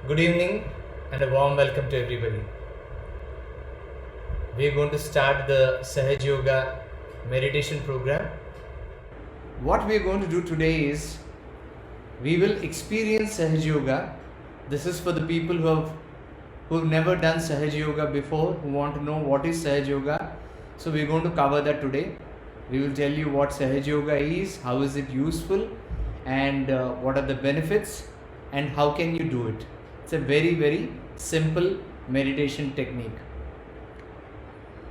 Good evening and a warm welcome to everybody. We are going to start the Sahaja Yoga meditation program. What we are going to do today is we will experience Sahaja Yoga. This is for the people who have never done Sahaja Yoga before, who want to know what is Sahaja Yoga. So we are going to cover that today. We will tell you what Sahaja Yoga is, how is it useful, and what are the benefits, and how can you do it. It's a very simple meditation technique.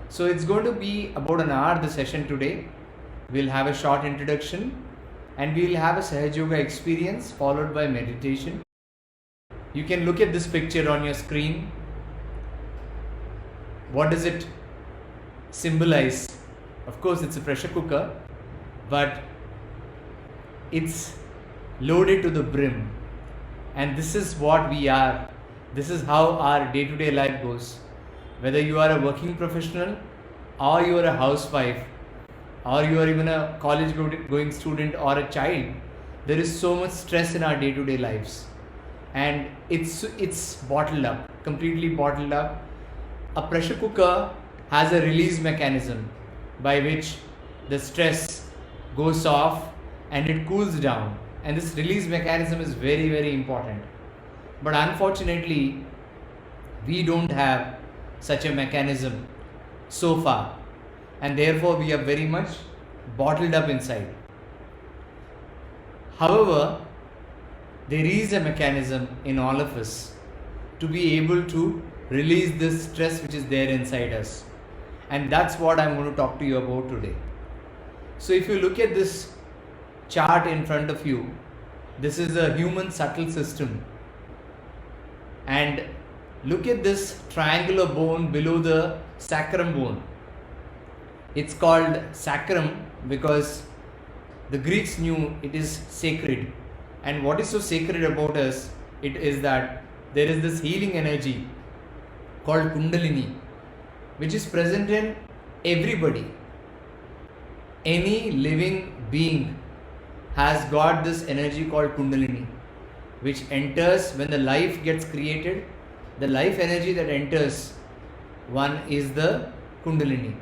So it's going to be about an hour the session today. We'll have a short introduction and we'll have a Sahaja Yoga experience followed by meditation. You can look at this picture on your screen. What does it symbolize? Of course, it's a pressure cooker, but it's loaded to the brim. And this is what we are. This is how our day-to-day life goes. Whether you are a working professional or you are a housewife or you are even a college going student or a child, there is so much stress in our day-to-day lives. And it's bottled up, completely bottled up. A pressure cooker has a release mechanism by which the stress goes off and it cools down. And this release mechanism is very important. But unfortunately, we don't have such a mechanism so far. And therefore, we are very much bottled up inside. However, there is a mechanism in all of us to be able to release this stress which is there inside us. And that's what I'm going to talk to you about today. So if you look at this chart in front of you, this is a human subtle system. And look at this triangular bone below the sacrum bone. It's called sacrum because the Greeks knew it is sacred. And what is so sacred about us, it is that there is this healing energy called Kundalini, which is present in everybody. Any living being has got this energy called Kundalini, which enters when the life gets created. The life energy that enters one is the Kundalini.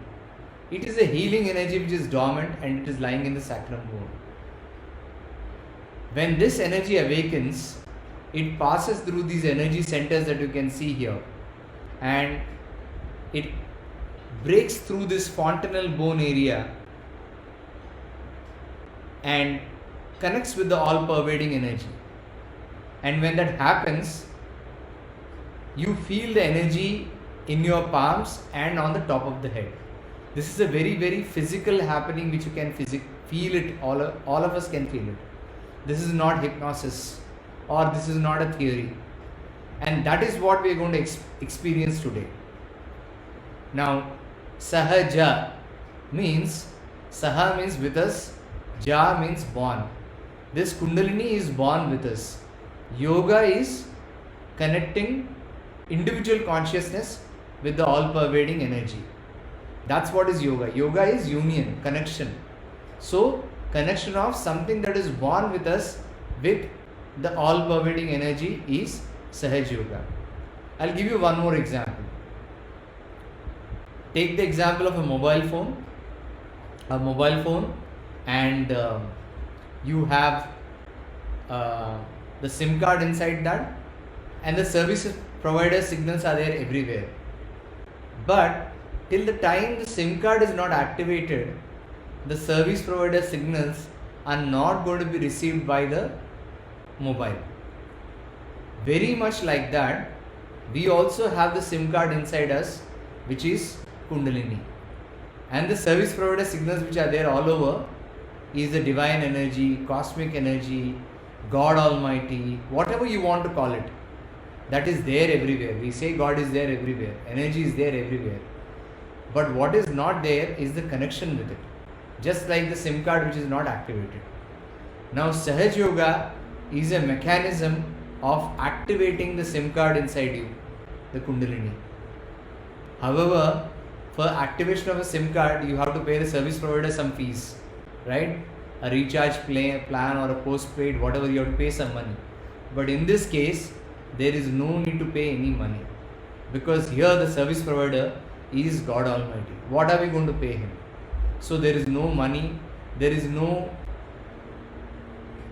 It is a healing energy which is dormant and it is lying in the sacrum bone. When this energy awakens, it passes through these energy centers that you can see here, and it breaks through this fontanel bone area and connects with the all-pervading energy. And when that happens, you feel the energy in your palms and on the top of the head. This is a very physical happening which you can feel it, all of us can feel it. This is not hypnosis or this is not a theory. And that is what we are going to experience today. Now, Sahaja means, Saha means with us, Ja means born. This Kundalini is born with us. Yoga is connecting individual consciousness with the all-pervading energy. That's what is yoga. Yoga is union, connection. So, connection of something that is born with us with the all-pervading energy is Sahaja Yoga. I'll give you one more example. Take the example of a mobile phone. A mobile phone, and you have the SIM card inside that, and the service provider signals are there everywhere. But till the time the SIM card is not activated, the service provider signals are not going to be received by the mobile. Very much like that, we also have the SIM card inside us, which is Kundalini. And the service provider signals which are there all over is the divine energy, cosmic energy, God Almighty, whatever you want to call it. That is there everywhere. We say God is there everywhere. Energy is there everywhere. But what is not there is the connection with it. Just like the SIM card which is not activated. Now Sahaja Yoga is a mechanism of activating the SIM card inside you, the Kundalini. However, for activation of a SIM card, you have to pay the service provider some fees, right? A recharge plan or a postpaid, whatever, you have to pay some money. But in this case, there is no need to pay any money, because here the service provider is God Almighty. What are we going to pay him? So there is no money, there is no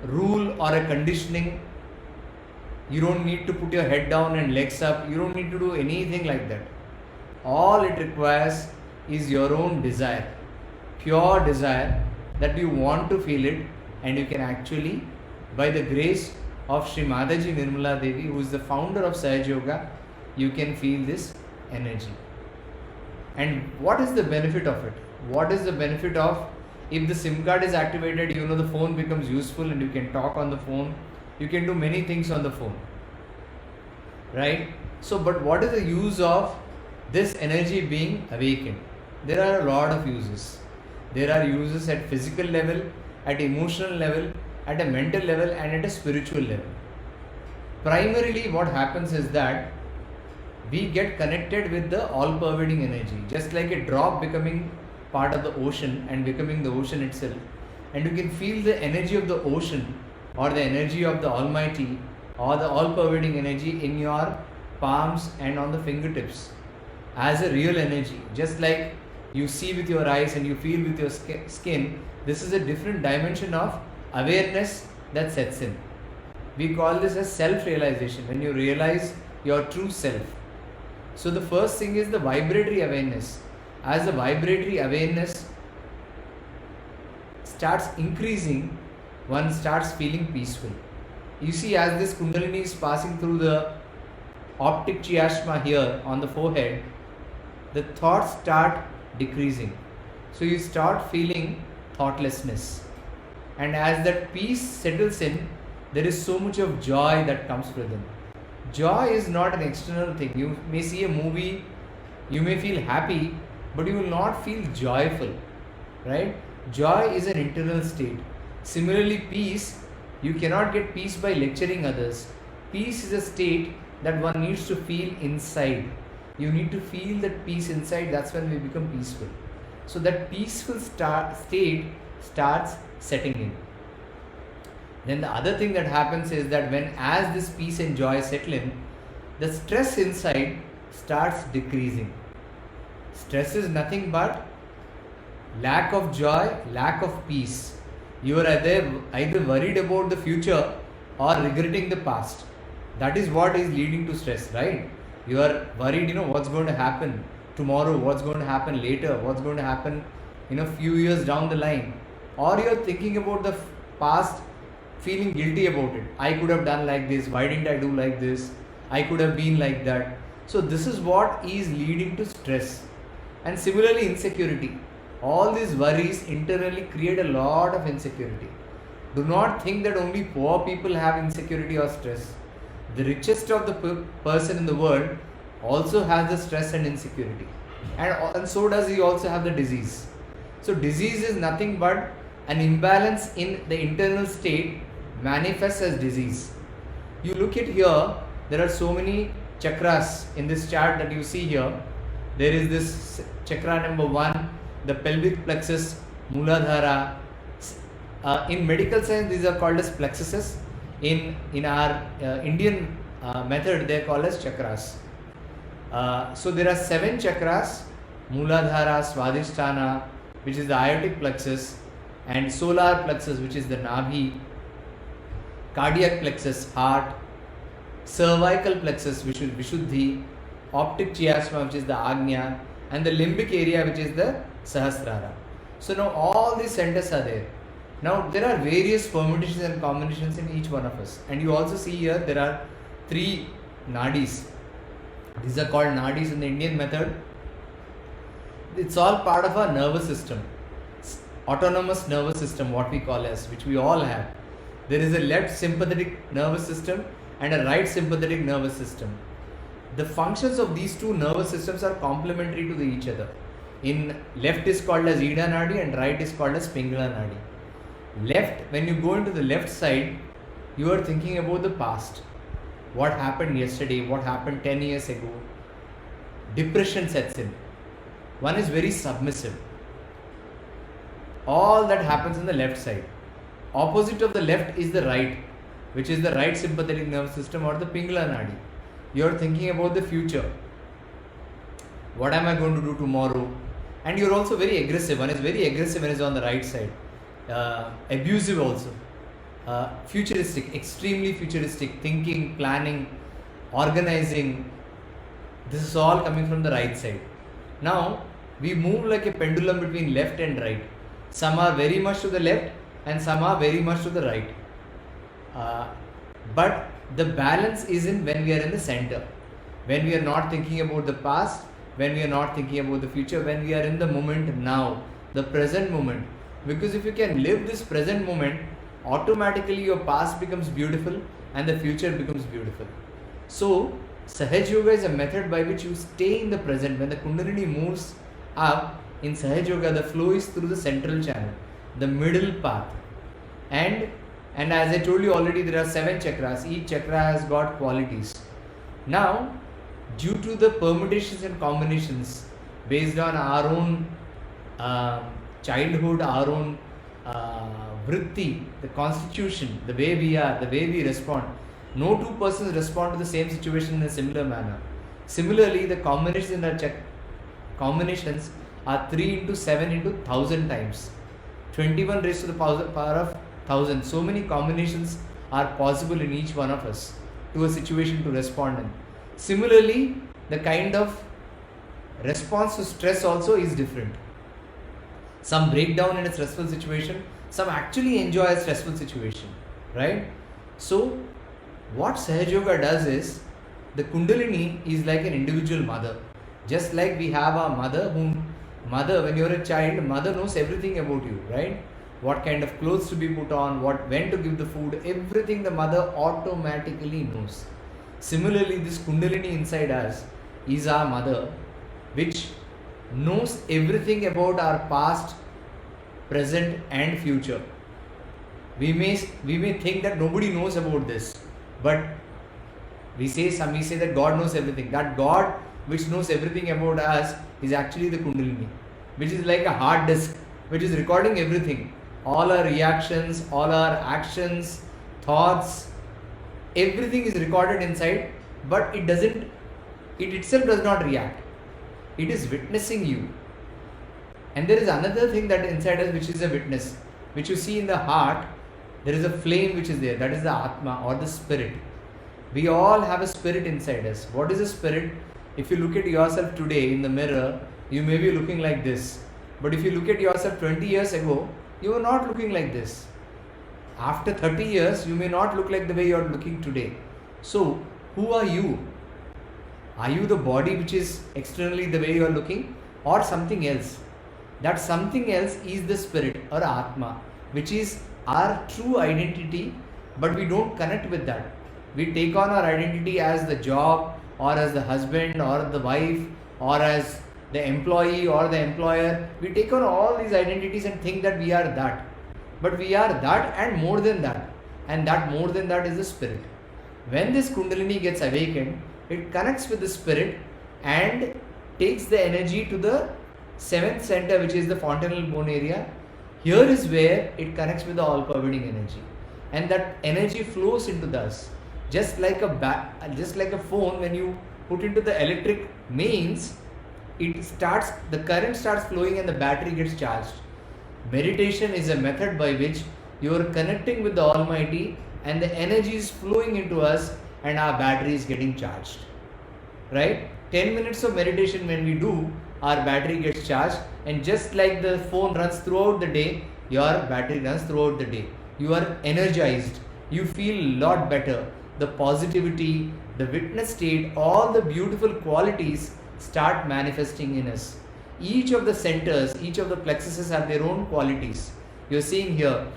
rule or a conditioning. You don't need to put your head down and legs up. You don't need to do anything like that. All it requires is your own desire, pure desire, that you want to feel it, and you can actually, by the grace of Sri Mataji Nirmala Devi, who is the founder of Sahaja Yoga, you can feel this energy. And what is the benefit of it? What is the benefit of, if the SIM card is activated, the phone becomes useful and you can talk on the phone. You can do many things on the phone, right? So, but what is the use of this energy being awakened? There are a lot of uses. There are uses at physical level, at emotional level, at a mental level, and at a spiritual level. Primarily what happens is that we get connected with the all-pervading energy, just like a drop becoming part of the ocean and becoming the ocean itself. And you can feel the energy of the ocean, or the energy of the Almighty, or the all-pervading energy in your palms and on the fingertips as a real energy. Just like you see with your eyes and you feel with your skin, this is a different dimension of awareness that sets in. We call this as self-realization, when you realize your true self. So the first thing is the vibratory awareness. As the vibratory awareness starts increasing, one starts feeling peaceful. You see, as this Kundalini is passing through the optic chiasma here on the forehead, the thoughts start decreasing. So you start feeling thoughtlessness. And as that peace settles in, there is so much of joy that comes within. Joy is not an external thing. You may see a movie, you may feel happy, but you will not feel joyful, right? Joy is an internal state. Similarly, peace, you cannot get peace by lecturing others. Peace is a state that one needs to feel inside. You need to feel that peace inside, that's when we become peaceful. So that peaceful state starts setting in. Then the other thing that happens is that as this peace and joy settle in, the stress inside starts decreasing. Stress is nothing but lack of joy, lack of peace. You are either worried about the future or regretting the past. That is what is leading to stress, right? You are worried, what's going to happen tomorrow, what's going to happen later, what's going to happen few years down the line. Or you're thinking about the past, feeling guilty about it. I could have done like this, why didn't I do like this? I could have been like that. So this is what is leading to stress. And similarly, insecurity. All these worries internally create a lot of insecurity. Do not think that only poor people have insecurity or stress. The richest of the person in the world also has the stress and insecurity. And so does he also have the disease. So disease is nothing but an imbalance in the internal state manifests as disease. You look at here, there are so many chakras in this chart that you see here. There is this chakra number 1, the pelvic plexus, Mooladhara. In medical science, these are called as plexuses. In our Indian method, they are called as chakras. So there are 7 chakras: Mooladhara, Swadhisthana, which is the aortic plexus, and solar plexus, which is the Nabhi, cardiac plexus, heart, cervical plexus, which is Vishuddhi, optic chiasma, which is the Agnya, and the limbic area, which is the Sahasrara. So now all these centers are there. Now there are various permutations and combinations in each one of us, and you also see here there are 3 nadis. These are called nadis in the Indian method. It's all part of our nervous system, autonomous nervous system, what we call as, which we all have. There is a left sympathetic nervous system and a right sympathetic nervous system. The functions of these 2 nervous systems are complementary to each other. In left is called as Ida Nadi and right is called as Pingala Nadi. Left, when you go into the left side, you are thinking about the past. What happened yesterday, what happened 10 years ago. Depression sets in. One is very submissive. All that happens in the left side. Opposite of the left is the right. which is the right sympathetic nervous system or the Pingala Nadi. You're thinking about the future. What am I going to do tomorrow? And you're also very aggressive. One is very aggressive and is on the right side. Abusive also. Futuristic, extremely futuristic, thinking, planning, organizing. This is all coming from the right side. Now, we move like a pendulum between left and right. Some are very much to the left and some are very much to the right. But the balance is in when we are in the center. When we are not thinking about the past, when we are not thinking about the future, when we are in the moment now, the present moment. Because if you can live this present moment, automatically your past becomes beautiful and the future becomes beautiful. So, Sahaja Yoga is a method by which you stay in the present. When the Kundalini moves up, in Sahaja Yoga, the flow is through the central channel, the middle path. And as I told you already, there are 7 chakras. Each chakra has got qualities. Now, due to the permutations and combinations based on our own childhood, our own vritti, the constitution, the way we are, the way we respond, no two persons respond to the same situation in a similar manner. Similarly, the combinations are 3 into 7 into 1000 times. 21 raised to the power of 1000. So many combinations are possible in each one of us to a situation to respond in. Similarly, the kind of response to stress also is different. Some break down in a stressful situation, some actually enjoy a stressful situation, right? So, what Sahaja Yoga does is, the Kundalini is like an individual mother. Just like we have our mother, when you're a child, mother knows everything about you, right? What kind of clothes to be put on, when to give the food, everything the mother automatically knows. Similarly, this Kundalini inside us is our mother, which knows everything about our past, present and future. We may think that nobody knows about this, but we say that God knows everything. That God which knows everything about us is actually the Kundalini, which is like a hard disk which is recording everything. All our reactions, all our actions, thoughts, everything is recorded inside, but it itself does not react. It is witnessing you. And there is another thing that inside us which is a witness, which you see in the heart. There is a flame which is there, that is the Atma or the spirit. We all have a spirit inside us. What is a spirit? If you look at yourself today in the mirror, you may be looking like this. But if you look at yourself 20 years ago, you were not looking like this. After 30 years, you may not look like the way you are looking today. So, who are you? Are you the body which is externally the way you are looking, or something else? That something else is the spirit or Atma, which is our true identity, but we don't connect with that. We take on our identity as the job, or as the husband, or the wife, or as the employee or the employer. We take on all these identities and think that we are that. But we are that and more than that. And that more than that is the spirit. When this Kundalini gets awakened, it connects with the spirit and takes the energy to the 7th center, which is the fontanel bone area. Here is where it connects with the all-pervading energy. And that energy flows into us. Just like a phone, when you put into the electric mains, the current starts flowing and the battery gets charged. Meditation is a method by which you are connecting with the Almighty and the energy is flowing into us and our battery is getting charged. Right? 10 minutes of meditation when we do, our battery gets charged, and just like the phone runs throughout the day, your battery runs throughout the day. You are energized. You feel a lot better. The positivity, the witness state, all the beautiful qualities start manifesting in us. Each of the centers, each of the plexuses have their own qualities. You're seeing here,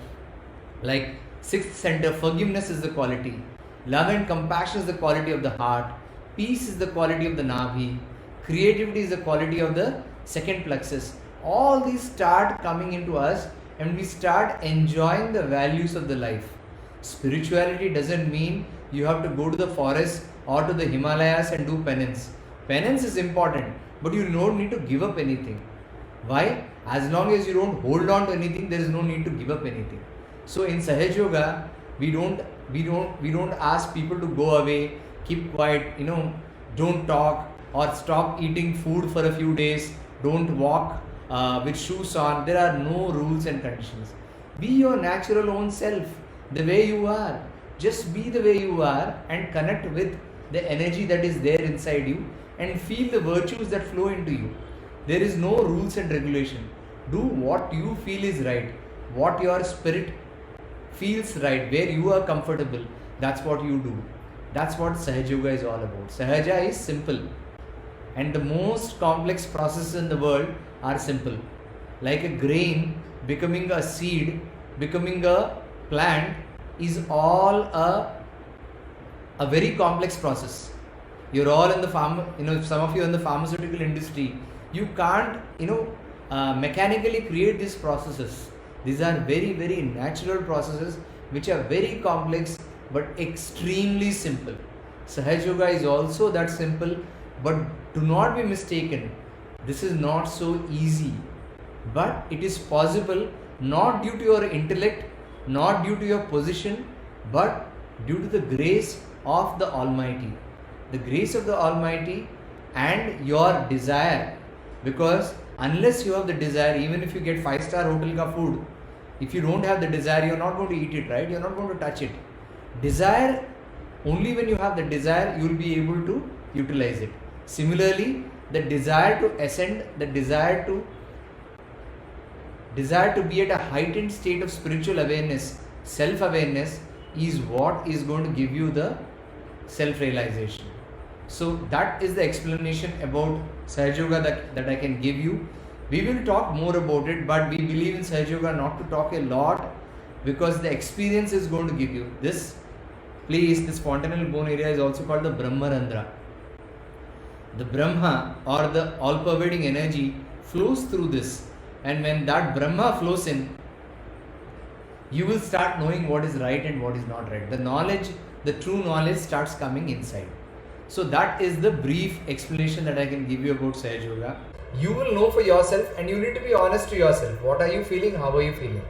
like 6th center, forgiveness is the quality. Love and compassion is the quality of the heart. Peace is the quality of the Navi. Creativity is the quality of the 2nd plexus. All these start coming into us and we start enjoying the values of the life. Spirituality doesn't mean you have to go to the forest or to the Himalayas and do penance. Penance is important, but you don't need to give up anything. Why? As long as you don't hold on to anything, there is no need to give up anything. So in Sahaja Yoga, We don't ask people to go away, keep quiet, don't talk, or stop eating food for a few days, don't walk with shoes on. There are no rules and conditions. Be your natural own self, the way you are. Just be the way you are and connect with the energy that is there inside you and feel the virtues that flow into you. There is no rules and regulation. Do what you feel is right, what your spirit feels right, where you are comfortable. That's what you do. That's what Sahaja Yoga is all about. Sahaja is simple, and the most complex processes in the world are simple. Like a grain becoming a seed, becoming a plant is all a very complex process. You're all in the some of you in the pharmaceutical industry. You can't, mechanically create these processes. These are very, very natural processes which are very complex but extremely simple. Sahaja Yoga is also that simple, but do not be mistaken. This is not so easy, but it is possible not due to your intellect, not due to your position, but due to the grace of the Almighty. The grace of the Almighty and your desire. Because unless you have the desire, even if you get 5-star hotel ka food, if you don't have the desire, you're not going to eat it, right? You're not going to touch it. Desire, only when you have the desire, you will be able to utilize it. Similarly, the desire to ascend, the desire to be at a heightened state of spiritual awareness, self-awareness, is what is going to give you the self-realization. So that is the explanation about Sahaja Yoga that I can give you. We will talk more about it, but we believe in Sahaja Yoga not to talk a lot, because the experience is going to give you. This place, this fontanel bone area, is also called the Brahmarandra. The Brahma, or the all-pervading energy, flows through this, and when that Brahma flows in, you will start knowing what is right and what is not right. The knowledge, the true knowledge, starts coming inside. So that is the brief explanation that I can give you about Sahaja Yoga. You will know for yourself, and you need to be honest to yourself. What are you feeling? How are you feeling?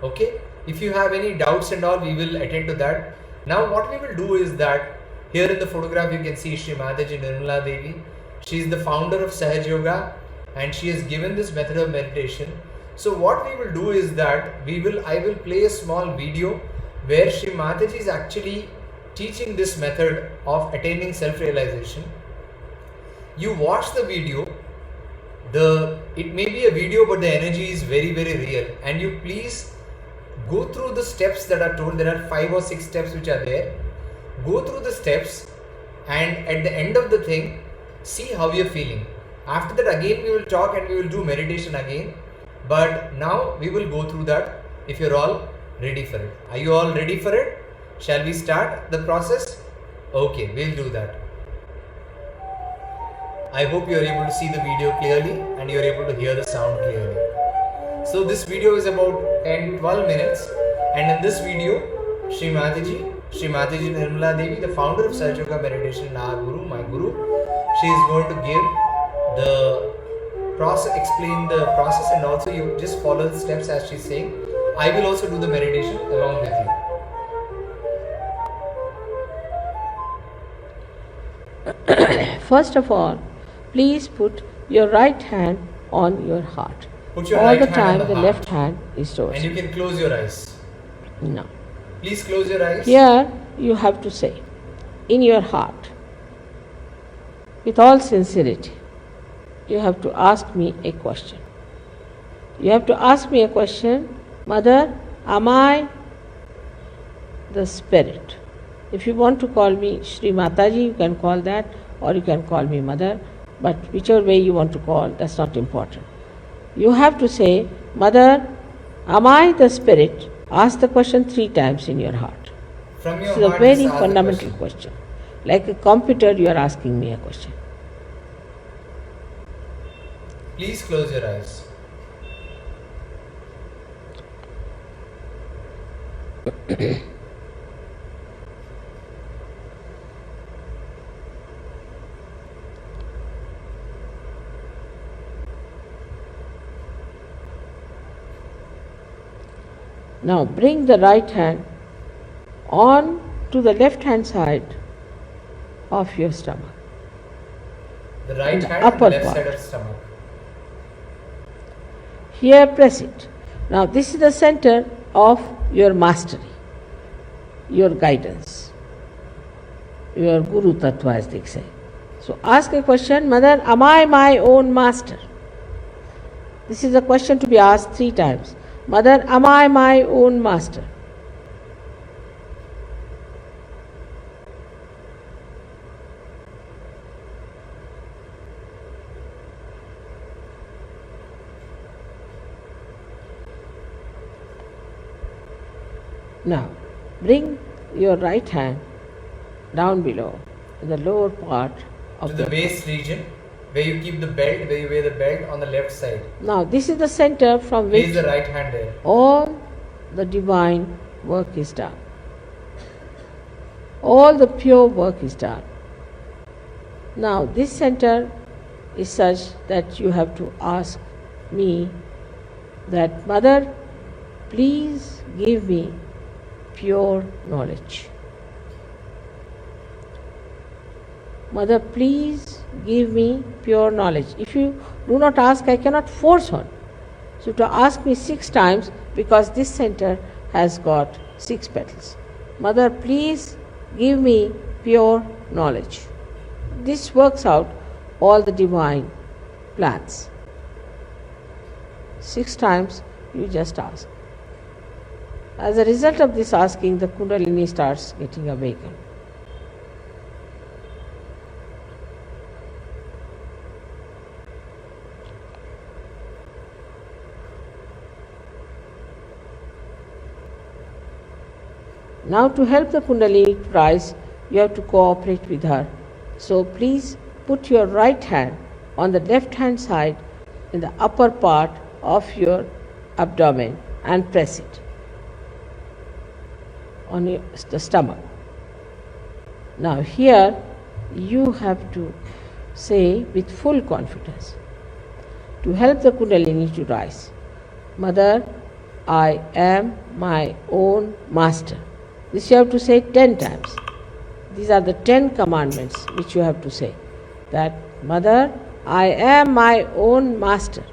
Okay? If you have any doubts and all, we will attend to that. Now what we will do is that, here in the photograph you can see Shri Mataji Nirmala Devi. She is the founder of Sahaja Yoga, and she has given this method of meditation. So what we will do is that I will play a small video where Shri Mataji is actually teaching this method of attaining self-realization. You watch the video. It may be a video, but the energy is very, very real. And you please go through the steps that are told. There are 5 or 6 steps which are there. Go through the steps, and at the end of the thing, see how you are feeling. After that, again we will talk and we will do meditation again. But now we will go through that, if you're all ready for it. Are you all ready for it? Shall we start the process? Okay, we'll do that. I hope you are able to see the video clearly and you are able to hear the sound clearly. So this video is about 10-12 minutes, and in this video, Shri Mataji Nirmala Devi, the founder of Sahaja Yoga meditation, our guru, my guru, she is going to give the process, explain the process, and also you just follow the steps as she's saying. I will also do the meditation along with you. First of all, please put your right hand on your heart. Put your all right the hand time on the the heart. left hand is towards And you can close your eyes. No. Please close your eyes. Here you have to say, in your heart, with all sincerity, you have to ask me a question. You have to ask me a question, Mother, am I the spirit? If you want to call me Shri Mataji, you can call that, or you can call me Mother, but whichever way you want to call, that's not important. You have to say, Mother, am I the spirit? Ask the question 3 times in your heart. From your This is a heart, very just ask the fundamental question. Like a computer, you are asking me a question. Please close your eyes. Now bring the right hand on to the left hand side of your stomach. The right the hand on the upper left part. side of the stomach. Here press it. Now this is the center of your mastery, your guidance, your Guru Tattva as they say. So ask a question, Mother, am I my own master? This is a question to be asked 3 times. Mother, am I my own master? Now, bring your right hand down below, in the lower part of To the waist region, where you keep the belt, where you wear the belt on the left side. Now, this is the center from Place which the right hand there. all the divine work is done. All the pure work is done. Now, this center is such that you have to ask me that, Mother, please give me pure knowledge. Mother, please give me pure knowledge. If you do not ask, I cannot force on. So to ask me 6 times, because this center has got 6 petals. Mother, please give me pure knowledge. This works out all the divine plans. 6 times you just ask. As a result of this asking, the Kundalini starts getting awakened. Now to help the Kundalini to rise, you have to cooperate with her. So please put your right hand on the left hand side in the upper part of your abdomen and press it on the stomach. Now here you have to say with full confidence, to help the Kundalini to rise, Mother, I am my own master. This you have to say 10 times. These are the 10 commandments which you have to say. That, Mother, I am my own master.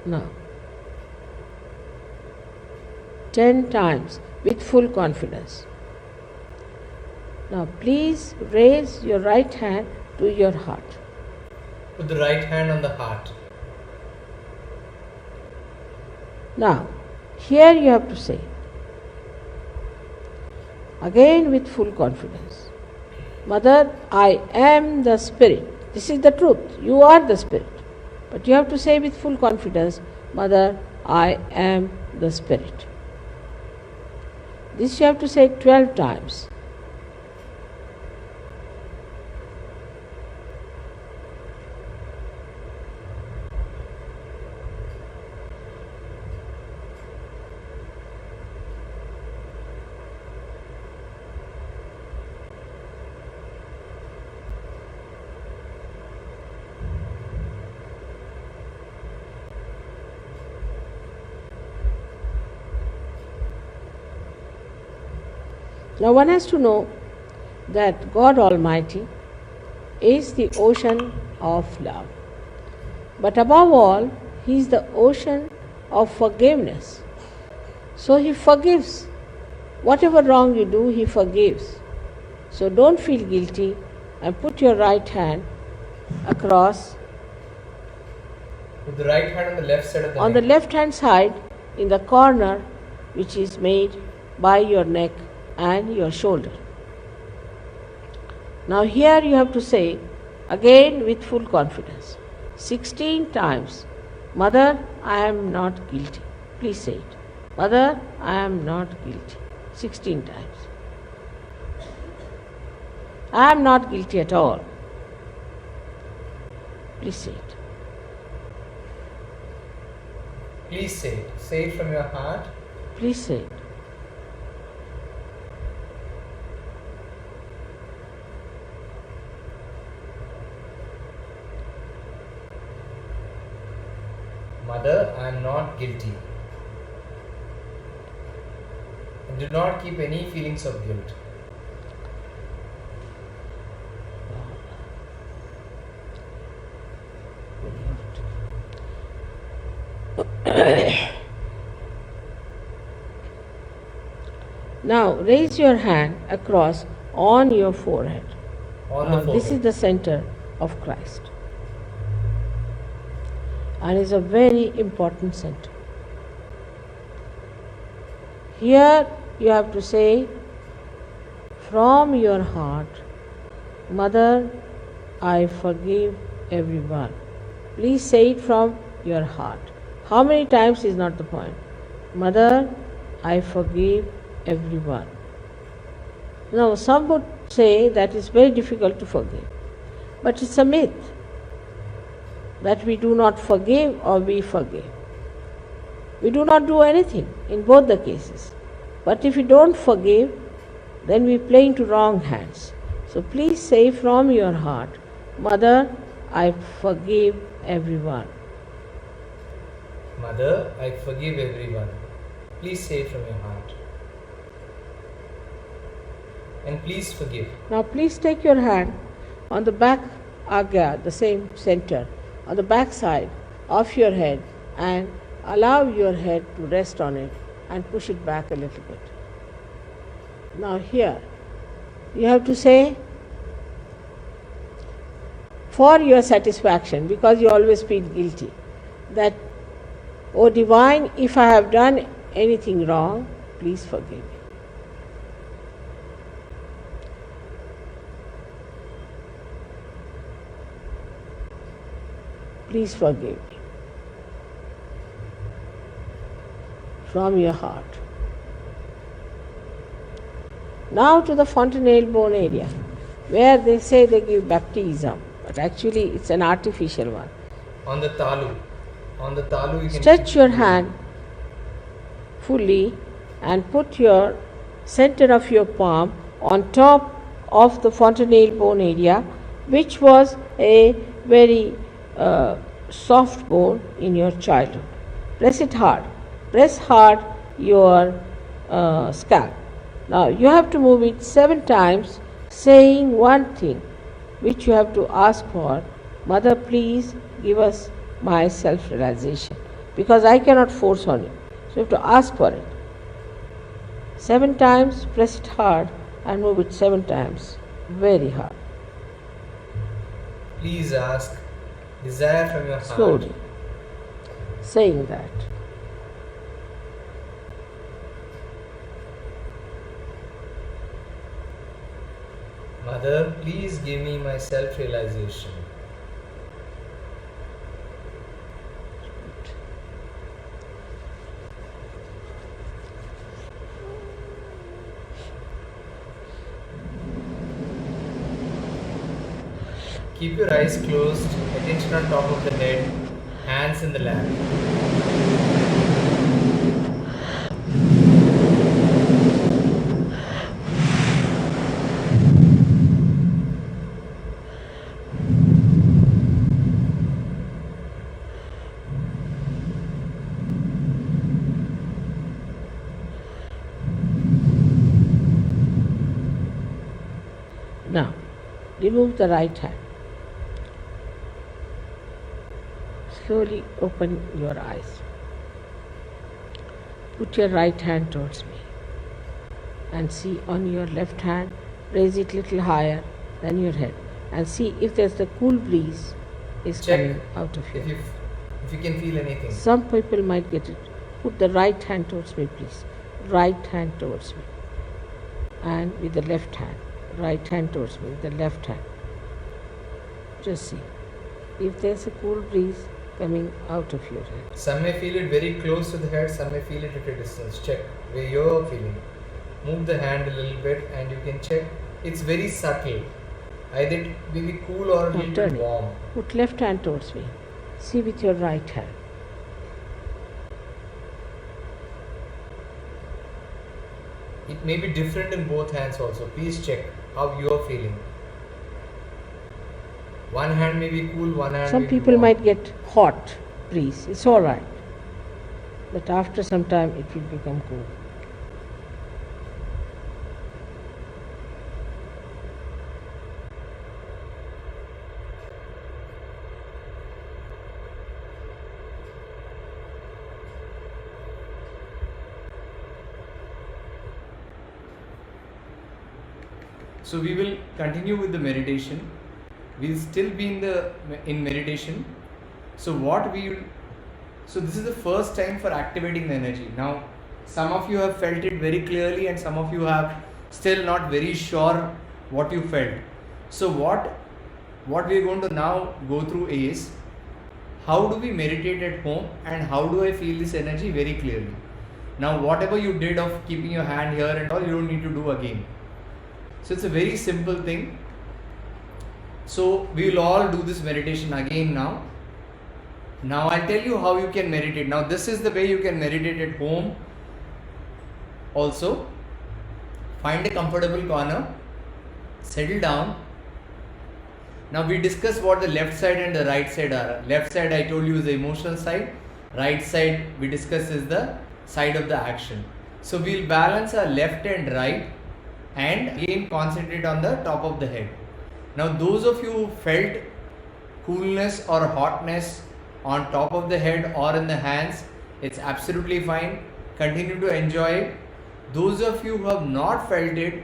Now, 10 times with full confidence. Now, please raise your right hand to your heart. Put the right hand on the heart. Now, here you have to say, again with full confidence, Mother, I am the Spirit. This is the truth. You are the Spirit. But you have to say with full confidence, Mother, I am the Spirit. This you have to say 12 times. Now one has to know that God Almighty is the ocean of love. But above all, He is the ocean of forgiveness. So He forgives. Whatever wrong you do, He forgives. So don't feel guilty and put your right hand across Put the right hand on the left side of the on neck. the left hand side in the corner which is made by your neck and your shoulder. Now here you have to say again with full confidence, 16 times. Mother, I am not guilty. Please say it. Mother, I am not guilty. 16 times. I am not guilty at all. Please say it. Please say it. Say it from your heart. Please say it. Mother, I am not guilty. And do not keep any feelings of guilt. Now raise your hand across on your forehead. On the forehead. This is the center of Christ. And is a very important center. Here you have to say from your heart, Mother, I forgive everyone. Please say it from your heart. How many times is not the point. Mother, I forgive everyone. Now some would say that it's very difficult to forgive. But it's a myth that we do not forgive or we forgive. We do not do anything in both the cases. But if we don't forgive, then we play into wrong hands. So please say from your heart, Mother, I forgive everyone. Mother, I forgive everyone. Please say it from your heart. And please forgive. Now please take your hand on the back agya, the same center, on the back side of your head, and allow your head to rest on it and push it back a little bit. Now here you have to say, for your satisfaction, because you always feel guilty, that, O Divine, if I have done anything wrong, please forgive me. Please forgive me. From your heart. Now to the fontanelle bone area, where they say they give baptism, but actually it's an artificial one. On the talu. On the talu you can Stretch your hand fully and put your center of your palm on top of the fontanelle bone area, which was a very soft bone in your childhood. Press it hard. Press hard your scalp. Now you have to move it 7 times, saying one thing which you have to ask for. Mother, please give us my self-realization, because I cannot force on you. So you have to ask for it. 7 times, press it hard and move it 7 times, very hard. Please ask. Desire from your heart. Slowly, saying that. Mother, please give me my self-realization. Keep your eyes closed, attention on top of the head, hands in the lap. Now, remove the right hand. Slowly open your eyes. Put your right hand towards me and see on your left hand, raise it little higher than your head and see if there's the cool breeze is Check coming out of you. If you can feel anything. Some people might get it. Put the right hand towards me, please. Right hand towards me. And with the left hand. Right hand towards me with the left hand. Just see. if there's a cool breeze coming out of your head. Some may feel it very close to the head, some may feel it at a distance. Check where you're feeling. Move the hand a little bit and you can check. It's very subtle. Either it may be cool or a Now little turn bit it. warm. Put left hand towards me. See with your right hand. It may be different in both hands also. Please check how you are feeling. One hand may be cool, one hand Some may be people warm. might get hot breeze. It's all right. But after some time it will become cool. So we will continue with the meditation. We'll still be in meditation. So this is the first time for activating the energy. Now, some of you have felt it very clearly, and some of you have still not very sure what you felt. So what we are going to now go through is how do we meditate at home, and how do I feel this energy very clearly. Now, whatever you did of keeping your hand here and all, you don't need to do again. So it's a very simple thing. So we will all do this meditation again now. Now I'll tell you how you can meditate. Now this is the way you can meditate at home also. Find a comfortable corner. Settle down. Now we discuss what the left side and the right side are. Left side I told you is the emotional side. Right side we discuss is the side of the action. So we'll balance our left and right, and again concentrate on the top of the head. Now those of you who felt coolness or hotness on top of the head or in the hands, it's absolutely fine. Continue to enjoy it. Those of you who have not felt it,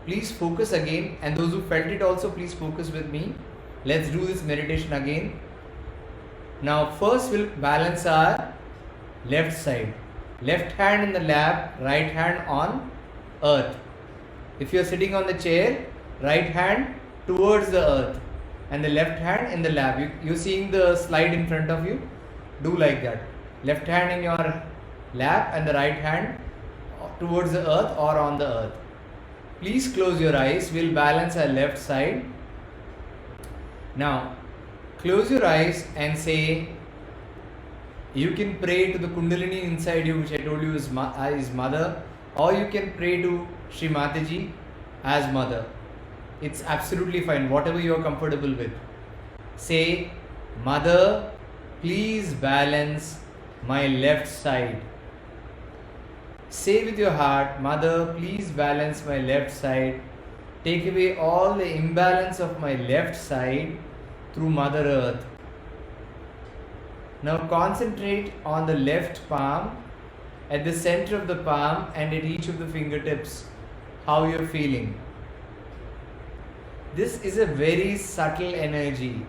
please focus again, and those who felt it also, please focus with me. Let's do this meditation again. Now first we'll balance our left side. Left hand in the lap, right hand on earth. If you are sitting on the chair, right hand towards the earth and the left hand in the lap. You're seeing the slide in front of you? Do like that. Left hand in your lap and the right hand towards the earth or on the earth. Please close your eyes. We'll balance our left side. Now, close your eyes and say, you can pray to the Kundalini inside you, which I told you is mother, or you can pray to Shri Mataji as mother. It's absolutely fine, whatever you are comfortable with. Say, Mother, please balance my left side. Say with your heart, Mother, please balance my left side. Take away all the imbalance of my left side through Mother Earth. Now concentrate on the left palm, at the center of the palm and at each of the fingertips, how you are feeling. This is a very subtle energy.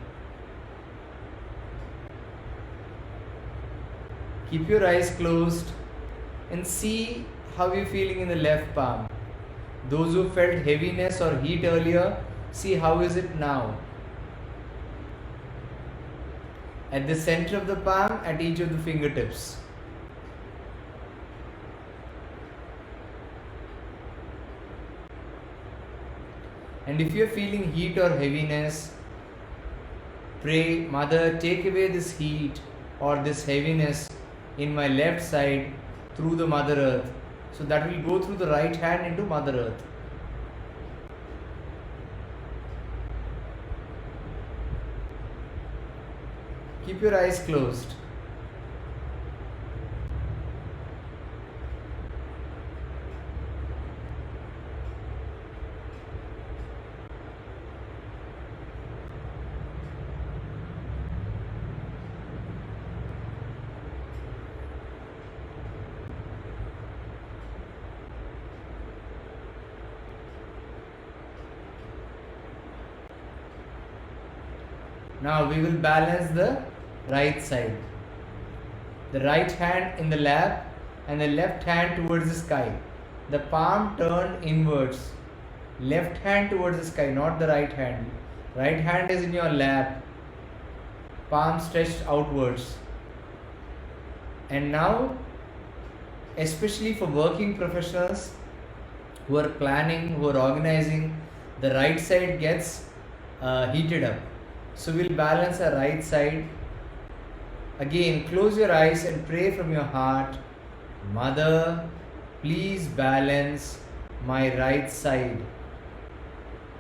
Keep your eyes closed and see how you're feeling in the left palm. Those who felt heaviness or heat earlier, see how is it now. At the center of the palm, at each of the fingertips. And if you're feeling heat or heaviness, pray, Mother, take away this heat or this heaviness in my left side through the Mother Earth. So that will go through the right hand into Mother Earth. Keep your eyes closed. Now we will balance the right side. The right hand in the lap and the left hand towards the sky. The palm turned inwards. Left hand towards the sky, not the right hand. Right hand is in your lap. palm stretched outwards. And now, especially for working professionals who are planning, who are organizing, the right side gets heated up. So we'll balance our right side. Again, close your eyes and pray from your heart. Mother, please balance my right side.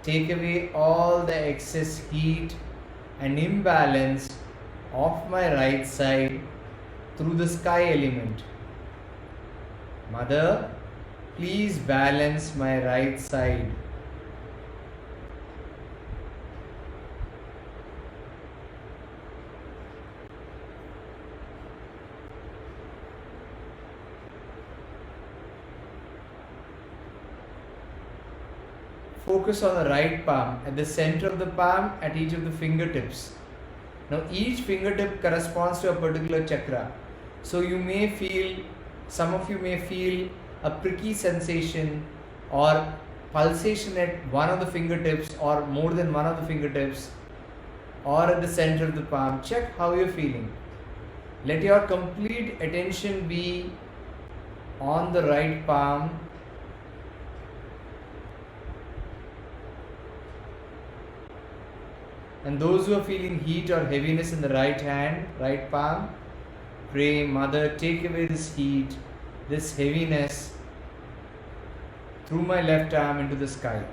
Take away all the excess heat and imbalance of my right side through the sky element. Mother, please balance my right side. Focus on the right palm, at the center of the palm, at each of the fingertips. Now each fingertip corresponds to a particular chakra. So you may feel, some of you may feel a pricky sensation or pulsation at one of the fingertips or more than one of the fingertips or at the center of the palm. Check how you're feeling. Let your complete attention be on the right palm. And those who are feeling heat or heaviness in the right hand, right palm, pray, Mother, take away this heat, this heaviness through my left arm into the sky.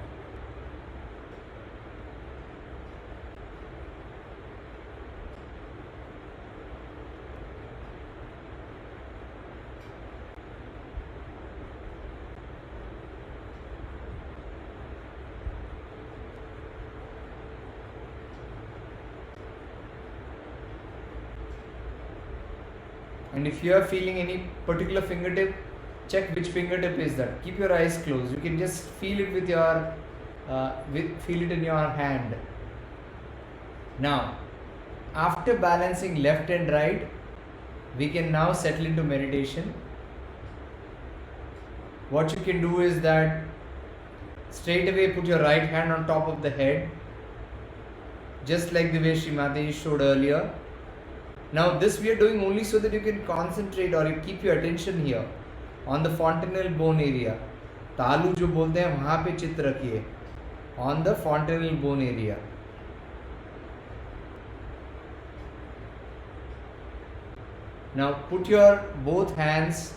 And if you are feeling any particular fingertip, check which fingertip is that. Keep your eyes closed. You can just feel it with your, feel it in your hand. Now, after balancing left and right, we can now settle into meditation. What you can do is that straight away put your right hand on top of the head, just like the way Srimati showed earlier. Now this we are doing only so that you can concentrate or you keep your attention here on the fontanel bone area. तालु जो बोलते हैं वहाँ पे चित्त रखिए on the fontanel bone area. Now put your both hands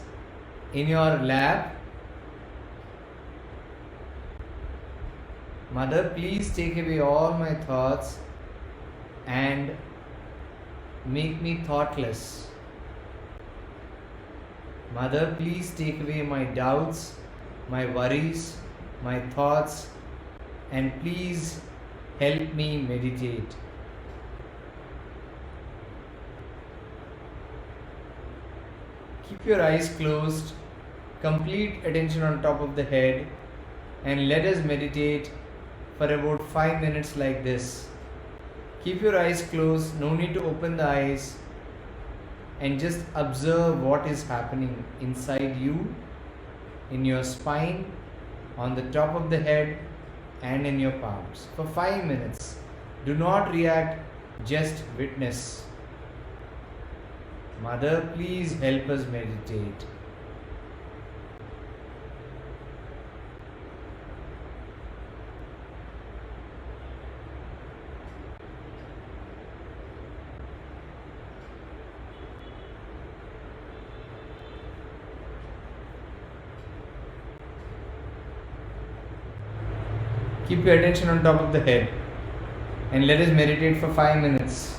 in your lap. Mother, please take away all my thoughts and make me thoughtless. Mother, please take away my doubts, my worries, my thoughts, and please help me meditate. Keep your eyes closed, complete attention on top of the head, and let us meditate for about 5 minutes like this. Keep your eyes closed, no need to open the eyes, and just observe what is happening inside you, in your spine, on the top of the head, and in your palms. For 5 minutes, do not react, just witness. Mother, please help us meditate. Keep your attention on top of the head and let us meditate for 5 minutes.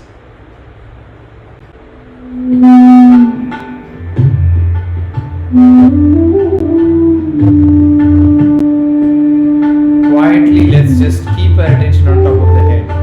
Quietly, let's just keep our attention on top of the head.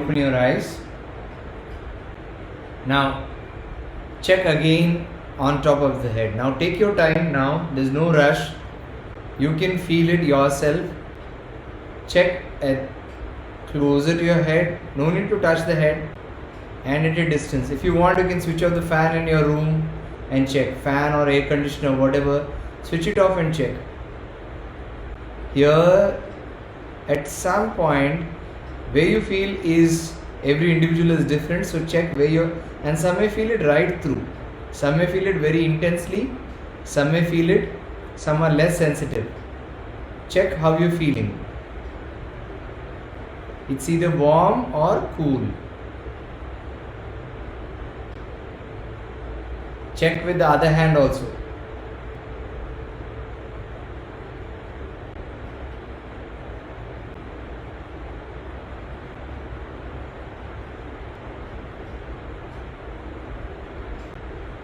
open your eyes. Now check again on top of the head. Now take your time now, there's no rush. You can feel it yourself. Check at closer to your head, no need to touch the head, and at a distance. If you want, you can switch off the fan in your room and check. Fan or air conditioner, whatever, switch it off and check. Here at some point where you feel is, every individual is different, so check where you're, and some may feel it right through, some may feel it very intensely, some may feel it, some are less sensitive. Check how you're feeling. It's either warm or cool. Check with the other hand also.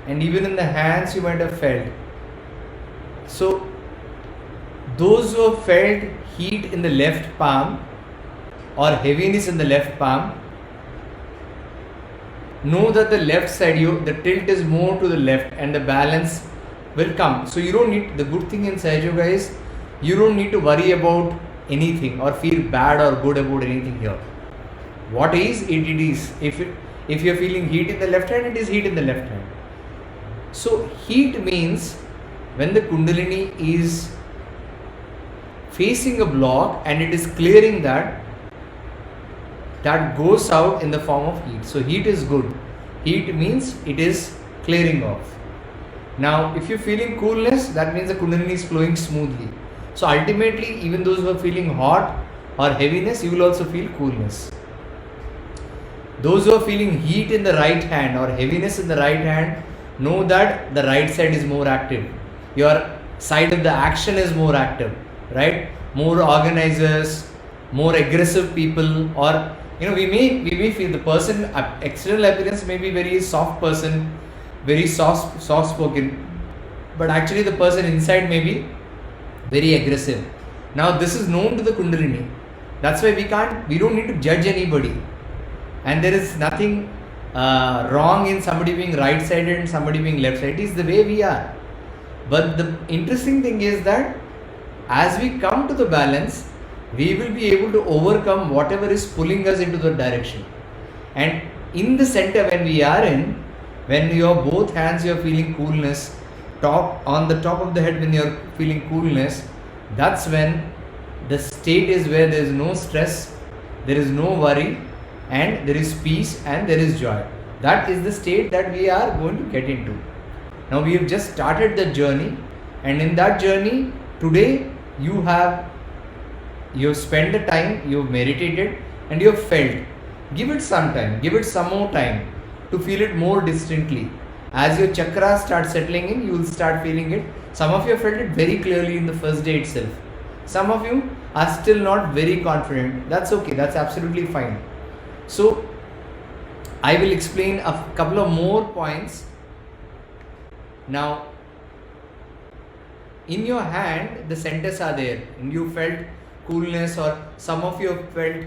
And even in the hands you might have felt. So those who have felt heat in the left palm or heaviness in the left palm, know that the left side, the tilt is more to the left and the balance will come. So you don't need, the good thing in Sahaja Yoga is you don't need to worry about anything or feel bad or good about anything here. What is it is. If you're feeling heat in the left hand, it is heat in the left hand. So heat means when the Kundalini is facing a block and it is clearing that goes out in the form of heat. So heat is good. Heat means it is clearing off. Now if you're feeling coolness, that means the Kundalini is flowing smoothly. So ultimately, even those who are feeling hot or heaviness, you will also feel coolness. Those who are feeling heat in the right hand or heaviness in the right hand, know that the right side is more active. Your side of the action is more active, right? More organizers, more aggressive people, or we may feel the person, external appearance may be very soft person, very soft spoken, but actually the person inside may be very aggressive. Now this is known to the Kundalini. That's why we don't need to judge anybody, and there is nothing wrong in somebody being right sided and somebody being left sided. It is the way we are. But the interesting thing is that as we come to the balance, we will be able to overcome whatever is pulling us into the direction. And in the center, when you are both hands, you are feeling coolness, on the top of the head when you are feeling coolness, that's when the state is where there is no stress, there is no worry, and there is peace and there is joy. That is the state that we are going to get into. Now we have just started the journey, and in that journey today you have spent the time, you have meditated and you have felt. Give it some time, give it some more time to feel it more distinctly. As your chakras start settling in, you will start feeling it. Some of you have felt it very clearly in the first day itself. Some of you are still not very confident. That's okay, that's absolutely fine. So I will explain a couple of more points. Now in your hand the centers are there and you felt coolness, or some of you have felt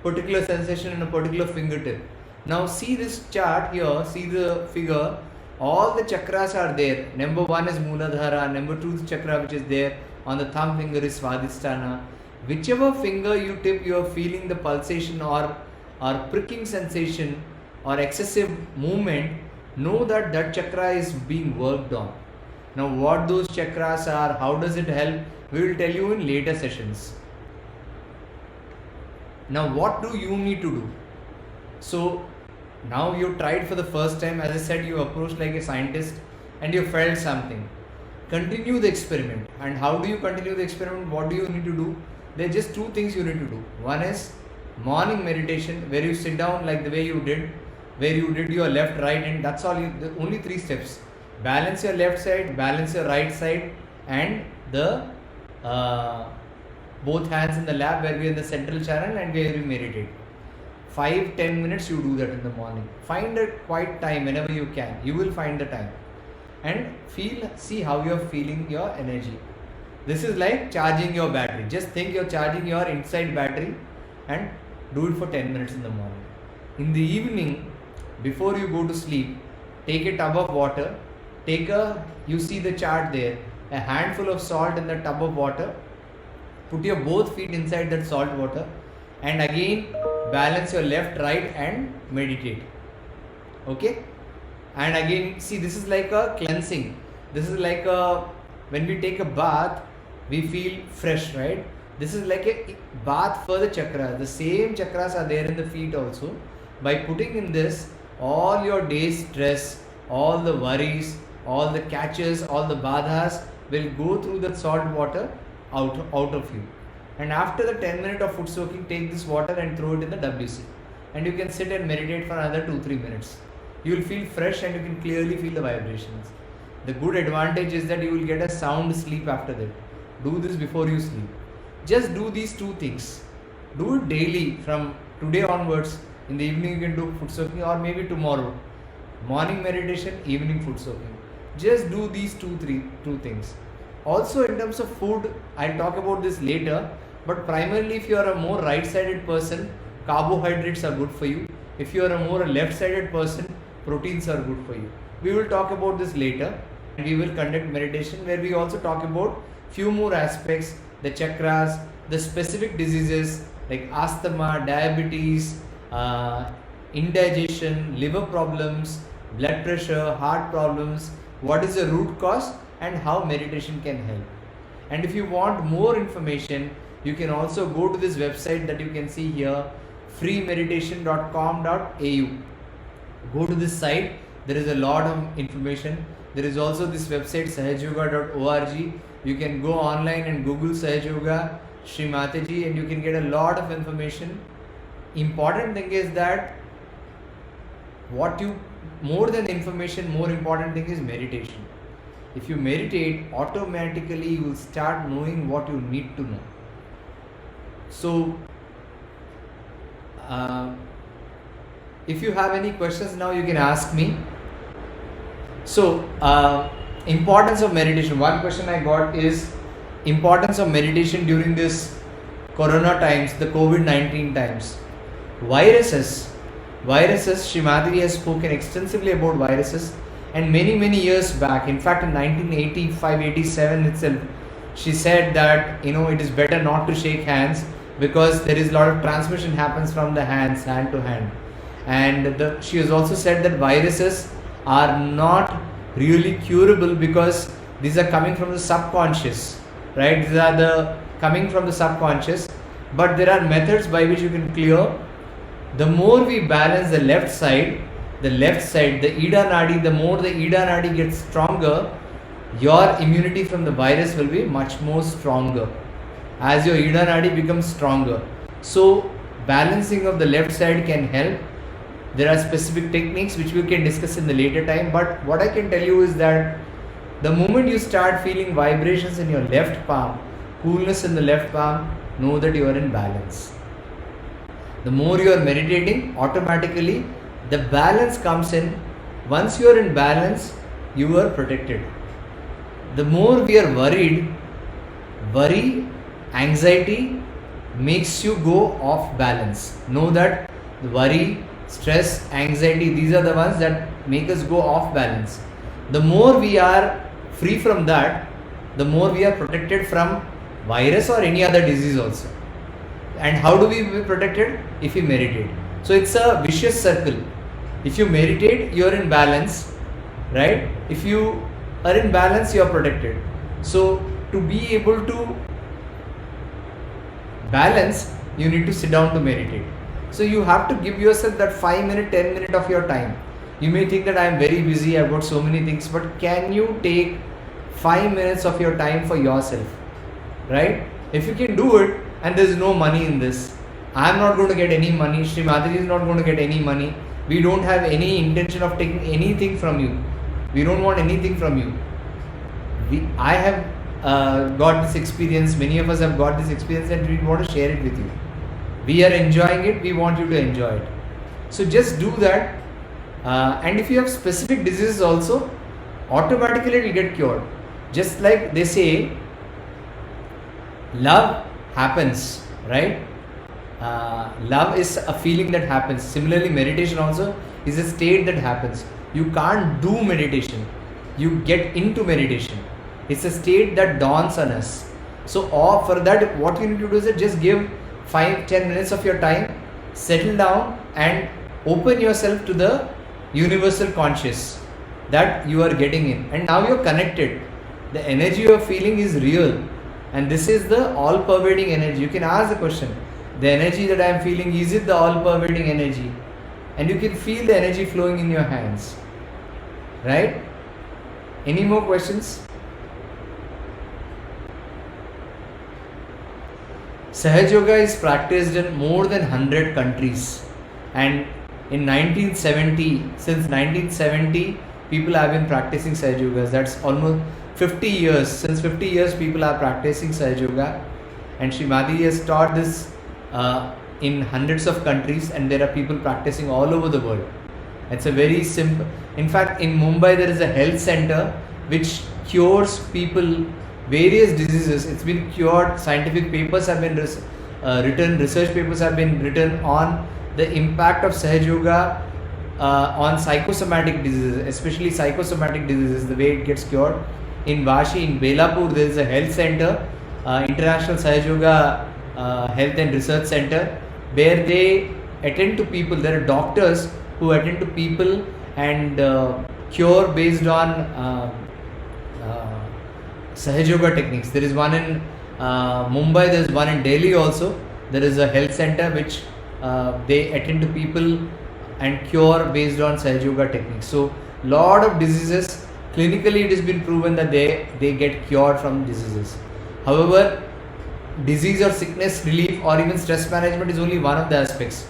particular sensation in a particular fingertip. Now see this chart here, see the figure, all the chakras are there. Number 1 is Mooladhara, number 2 is chakra which is there on the thumb finger is Svadhisthana. Whichever finger you tip, you are feeling the pulsation or pricking sensation or excessive movement, know that that chakra is being worked on. Now what those chakras are, how does it help, we will tell you in later sessions. Now what do you need to do? So now you tried for the first time, as I said, you approached like a scientist and you felt something. Continue the experiment. And how do you continue the experiment? What do you need to do? There are just 2 things you need to do. One is morning meditation, where you sit down like the way you did, where you did your left, right, and that's all. Only 3 steps. Balance your left side, balance your right side, and the both hands in the lap where we are in the central channel and where we meditate. 5-10 minutes you do that in the morning. Find a quiet time whenever you can. You will find the time. And see how you are feeling your energy. This is like charging your battery. Just think you're charging your inside battery and do it for 10 minutes in the morning. In the evening, before you go to sleep, take a tub of water, you see the chart there, a handful of salt in the tub of water, put your both feet inside that salt water, and again balance your left, right, and meditate. Okay? And again, see, this is like a cleansing. This is like when we take a bath, we feel fresh, right? This is like a bath for the chakras. The same chakras are there in the feet also. By putting in this, all your day's stress, all the worries, all the catches, all the badhas will go through that salt water out of you. And after the 10 minutes of foot soaking, take this water and throw it in the WC. And you can sit and meditate for another 2-3 minutes. You will feel fresh and you can clearly feel the vibrations. The good advantage is that you will get a sound sleep after that. Do this before you sleep. Just do these two things. Do it daily from today onwards. In the evening you can do foot soaking, or maybe tomorrow. Morning meditation, evening foot soaking. Just do these two things. Also in terms of food, I'll talk about this later. But primarily if you are a more right-sided person, carbohydrates are good for you. If you are a more left-sided person, proteins are good for you. We will talk about this later. We will conduct meditation where we also talk about few more aspects, the chakras, the specific diseases like asthma, diabetes, indigestion, liver problems, blood pressure, heart problems, what is the root cause and how meditation can help. And if you want more information, you can also go to this website that you can see here, freemeditation.com.au. Go to this site, there is a lot of information. There is also this website sahajayoga.org. You can go online and Google Sahaja Shri Mataji and you can get a lot of information. Important thing is that more than information, more important thing is meditation. If you meditate, automatically you will start knowing what you need to know. So, if you have any questions now, you can ask me. So, importance of meditation. One question I got is importance of meditation during this corona times, the COVID-19 times. Viruses, Srimati has spoken extensively about viruses, and many years back, in fact in 1985-87 itself, she said that it is better not to shake hands because there is a lot of transmission happens from the hand to hand. And she has also said that viruses are not really curable because these are coming from the subconscious, right? These are coming from the subconscious, but there are methods by which you can clear. The more we balance the left side, the Ida Nadi, the more the Ida Nadi gets stronger, your immunity from the virus will be much more stronger as your Ida Nadi becomes stronger. So balancing of the left side can help. There are specific techniques which we can discuss in the later time, but what I can tell you is that the moment you start feeling vibrations in your left palm, coolness in the left palm, know that you are in balance. The more you are meditating, automatically the balance comes in. Once you are in balance, you are protected. The more we are worry, anxiety makes you go off balance. Know that the worry, stress, anxiety, these are the ones that make us go off balance. The more we are free from that, the more we are protected from virus or any other disease also. And how do we be protected? If we meditate. So it's a vicious circle. If you meditate, you are in balance, right? If you are in balance, you are protected. So to be able to balance, you need to sit down to meditate. So you have to give yourself that 5 minute, 10 minute of your time. You may think that I am very busy, I've got so many things, but can you take 5 minutes of your time for yourself, right? If you can do it, and there is no money in this, I am not going to get any money, Sri Mataji is not going to get any money, we don't have any intention of taking anything from you, we don't want anything from you. I have got this experience, many of us have got this experience, and we want to share it with you. We are enjoying it, we want you to enjoy it. So just do that, and if you have specific diseases also, automatically it will get cured. Just like they say, love happens, right? Love is a feeling that happens. Similarly, meditation also is a state that happens. You can't do meditation, you get into meditation. It's a state that dawns on us. So for that, what you need to do is just give 5-10 minutes of your time, settle down and open yourself to the universal conscious that you are getting in, and now you're connected. The energy you're feeling is real, and this is the all-pervading energy. You can ask the question, the energy that I am feeling, is it the all-pervading energy? And you can feel the energy flowing in your hands, right? Any more questions? Sahaja Yoga is practiced in more than 100 countries, and in 1970, since 1970, people have been practicing Sahaja Yoga. That's almost 50 years. Since 50 years, people are practicing Sahaja Yoga, and Srimati has taught this in hundreds of countries, and there are people practicing all over the world. It's a very simple. In fact, in Mumbai, there is a health center which cures people various diseases. It's been cured. Scientific papers have been written. Research papers have been written on the impact of Sahaja Yoga on psychosomatic diseases, especially psychosomatic diseases, the way it gets cured. In Vashi, in Belapur, there is a health center, International Sahaja Yoga Health and Research Center, where they attend to people. There are doctors who attend to people and cure based on Sahaja Yoga techniques. There is one in Mumbai, there is one in Delhi also. There is a health center which they attend to people and cure based on Sahaja Yoga techniques. So, lot of diseases, clinically it has been proven that they get cured from diseases. However, disease or sickness relief or even stress management is only one of the aspects.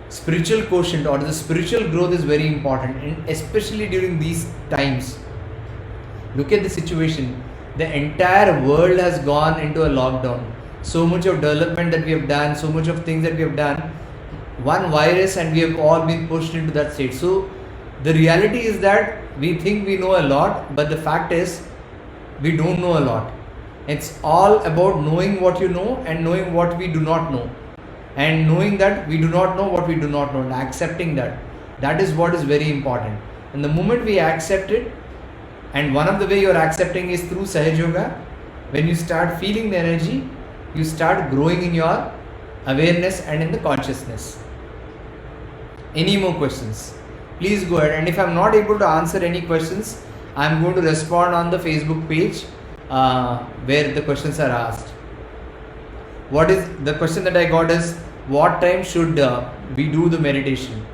Spiritual quotient or the spiritual growth is very important, and especially during these times. Look at the situation. The entire world has gone into a lockdown. So much of development that we have done, so much of things that we have done, one virus, and we have all been pushed into that state. So the reality is that we think we know a lot, but the fact is we don't know a lot. It's all about knowing what you know and knowing what we do not know, and knowing that we do not know what we do not know, and accepting that. That is what is very important. And the moment we accept it, and one of the way you are accepting is through Sahaja Yoga, when you start feeling the energy, you start growing in your awareness and in the consciousness. Any more questions? Please go ahead. And if I am not able to answer any questions, I am going to respond on the Facebook page where the questions are asked. What is the question that I got is, what time should we do the meditation?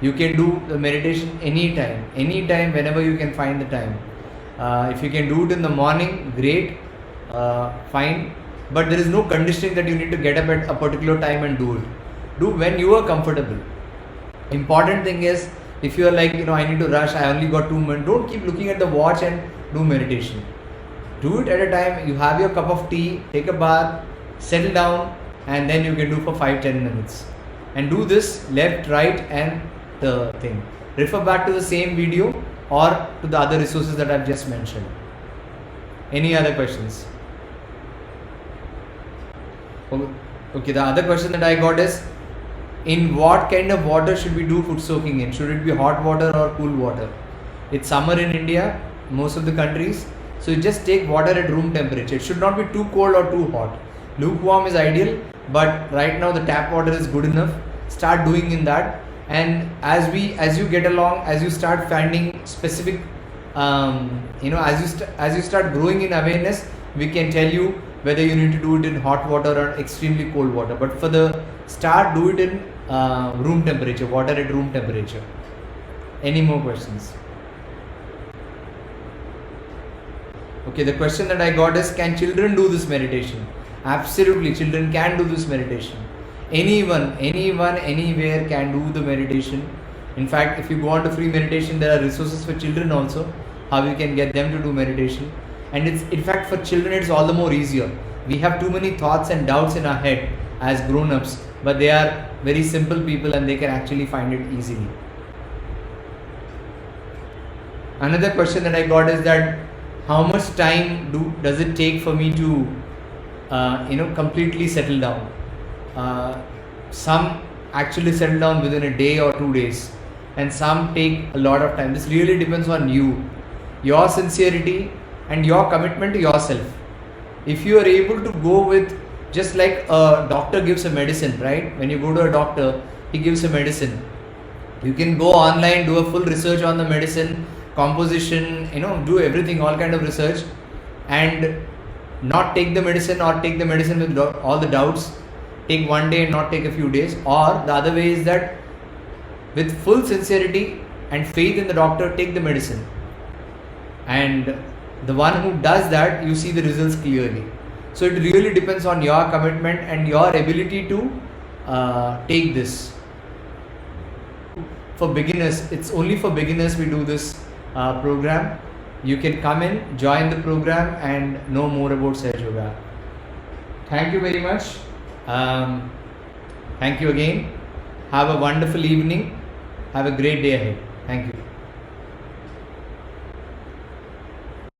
You can do the meditation anytime whenever you can find the time. If you can do it in the morning, great, fine. But there is no conditioning that you need to get up at a particular time and do it. Do when you are comfortable. Important thing is, if you are like, I need to rush, I only got 2 minutes, don't keep looking at the watch and do meditation. Do it at a time. You have your cup of tea, take a bath, settle down, and then you can do for 5-10 minutes. And do this left, right, and the thing. Refer back to the same video or to the other resources that I've just mentioned. Any other questions? Okay, the other question that I got is, in what kind of water should we do foot soaking in? Should it be hot water or cool water? It's summer in India, most of the countries. So you just take water at room temperature. It should not be too cold or too hot. Lukewarm is ideal, but right now the tap water is good enough. Start doing in that, and as you get along, as you start finding specific, as you start growing in awareness, we can tell you whether you need to do it in hot water or extremely cold water. But for the start, do it in room temperature, water at room temperature. Any more questions? Okay, the question that I got is, can children do this meditation? Absolutely, children can do this meditation. Anyone, anywhere can do the meditation. In fact, if you go on to free meditation, there are resources for children also, how you can get them to do meditation. And it's, in fact, for children it's all the more easier. We have too many thoughts and doubts in our head as grown-ups, but they are very simple people and they can actually find it easily. Another question that I got is that, how much time does it take for me to completely settle down? some actually settle down within a day or 2 days, and some take a lot of time. This really depends on you, your sincerity and your commitment to yourself. If you are able to go with, just like a doctor gives a medicine, right? When you go to a doctor, he gives a medicine. You can go online, do a full research on the medicine, composition, do everything, all kind of research, and not take the medicine, or take the medicine with all the doubts, take one day and not take a few days. Or the other way is that with full sincerity and faith in the doctor, take the medicine. And the one who does that, you see the results clearly. So it really depends on your commitment and your ability to take this. For beginners, it's only for beginners we do this program. You can come in, join the program and know more about Sahaja Yoga. Thank you very much. Thank you again. Have a wonderful evening. Have a great day ahead. Thank you.